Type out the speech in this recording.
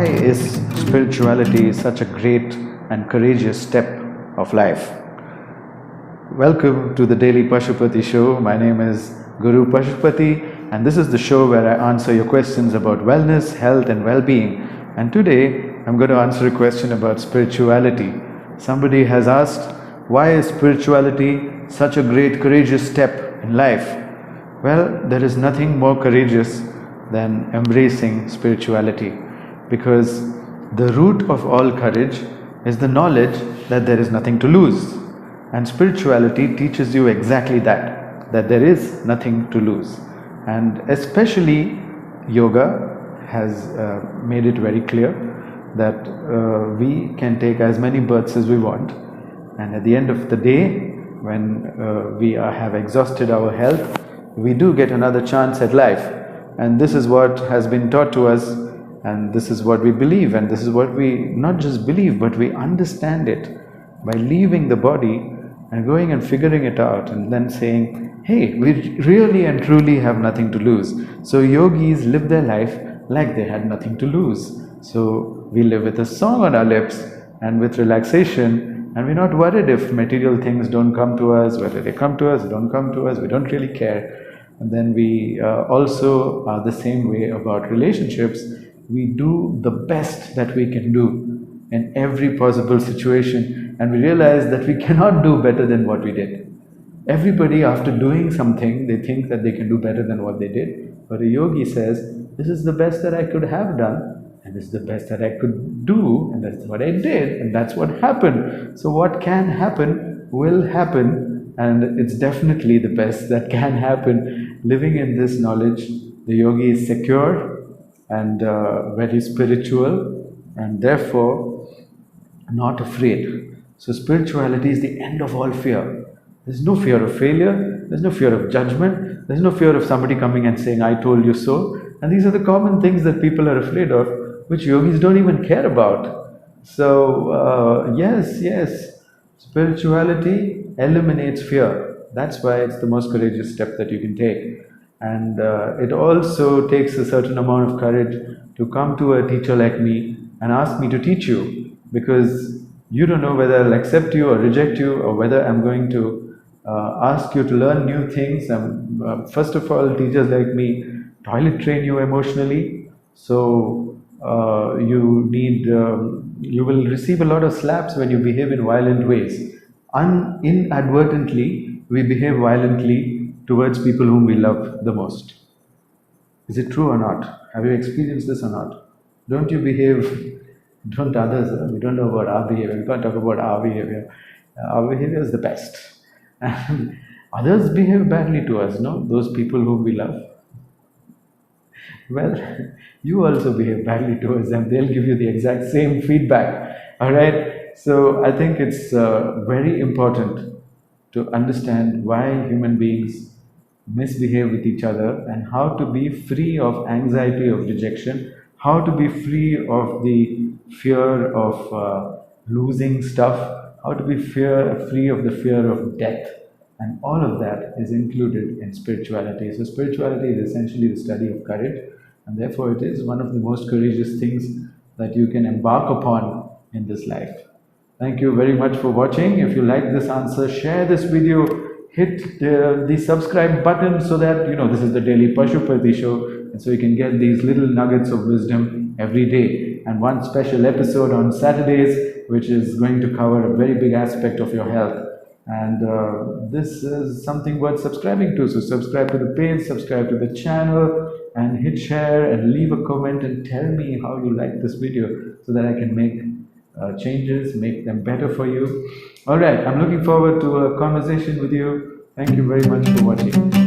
Why is spirituality such a great and courageous step of life? Welcome to the Daily Pashupati Show. My name is Guru Pashupati, and this is the show where I answer your questions about wellness, health, and well-being. And today, I'm going to answer a question about spirituality. Somebody has asked, why is spirituality such a great, courageous step in life? Well, there is nothing more courageous than embracing spirituality, because the root of all courage is the knowledge that there is nothing to lose. And spirituality teaches you exactly that there is nothing to lose. And especially yoga has made it very clear that we can take as many births as we want. And at the end of the day, when we have exhausted our health, we do get another chance at life. And this is what has been taught to us, and this is what we believe, and this is what we not just believe, but we understand it by leaving the body and going and figuring it out, and then saying, hey, we really and truly have nothing to lose. So yogis live their life like they had nothing to lose. So we live with a song on our lips and with relaxation, and we're not worried if material things don't come to us, whether they come to us, don't come to us, we don't really care. And then we also are the same way about relationships. We do the best that we can do in every possible situation, and we realize that we cannot do better than what we did. Everybody, after doing something, they think that they can do better than what they did. But a yogi says, this is the best that I could have done, and this is the best that I could do, and that's what I did, and that's what happened. So what can happen will happen. And it's definitely the best that can happen. Living in this knowledge, the yogi is secure and very spiritual, and therefore not afraid. So spirituality is the end of all fear. There's no fear of failure, there's no fear of judgment, there's no fear of somebody coming and saying, I told you so. And these are the common things that people are afraid of, which yogis don't even care about. So yes, spirituality eliminates fear. That's why it's the most courageous step that you can take. And it also takes a certain amount of courage to come to a teacher like me and ask me to teach you, because you don't know whether I'll accept you or reject you, or whether I'm going to ask you to learn new things. First of all, teachers like me toilet train you emotionally. So you will receive a lot of slaps when you behave in violent ways. Inadvertently, we behave violently towards people whom we love the most. Is it true or not? Have you experienced this or not? Don't others, we don't know about our behavior, we can't talk about our behavior. Our behavior is the best. And others behave badly to us, no? Those people whom we love. Well, you also behave badly towards them. They'll give you the exact same feedback. Alright? So I think it's very important to understand why human beings misbehave with each other, and how to be free of anxiety of rejection, how to be free of the fear of losing stuff, how to be free of the fear of death. And all of that is included in spirituality. So spirituality is essentially the study of courage, and therefore it is one of the most courageous things that you can embark upon in this life. Thank you very much for watching. If you like this answer, share this video, hit the subscribe button, so that this is the Daily Pashupati Show, and so you can get these little nuggets of wisdom every day. And one special episode on Saturdays, which is going to cover a very big aspect of your health. And this is something worth subscribing to. So subscribe to the page, subscribe to the channel, and hit share, and leave a comment and tell me how you like this video, so that I can make changes, make them better for you. Alright, I'm looking forward to a conversation with you. Thank you very much for watching.